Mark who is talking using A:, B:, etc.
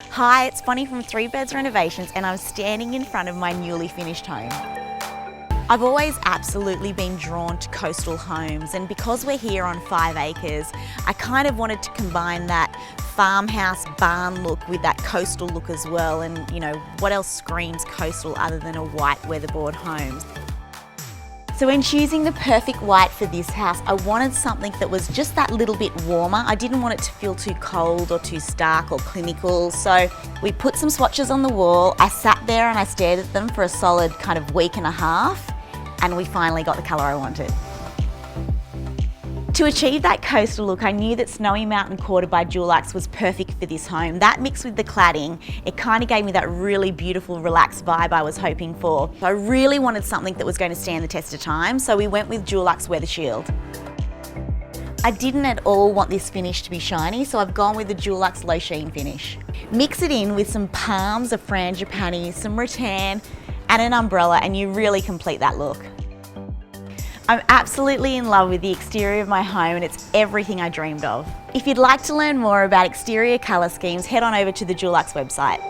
A: Hi, it's Bonnie from Three Birds Renovations and I'm standing in front of my newly finished home. I've always absolutely been drawn to coastal homes, and because we're here on 5 acres, I kind of wanted to combine that farmhouse barn look with that coastal look as well. And you know, what else screams coastal other than a white weatherboard home? So when choosing the perfect white for this house, I wanted something that was just that little bit warmer. I didn't want it to feel too cold or too stark or clinical. So we put some swatches on the wall. I sat there and I stared at them for a solid kind of week and a half, and we finally got the colour I wanted. To achieve that coastal look, I knew that Snowy Mountain Quarter by Dulux was perfect for this home. That mixed with the cladding, it kind of gave me that really beautiful, relaxed vibe I was hoping for. I really wanted something that was going to stand the test of time, so we went with Dulux Weathersheild. I didn't at all want this finish to be shiny, so I've gone with the Dulux low-sheen finish. Mix it in with some palms, a frangipani, some rattan, and an umbrella, and you really complete that look. I'm absolutely in love with the exterior of my home, and it's everything I dreamed of. If you'd like to learn more about exterior colour schemes, head on over to the Dulux website.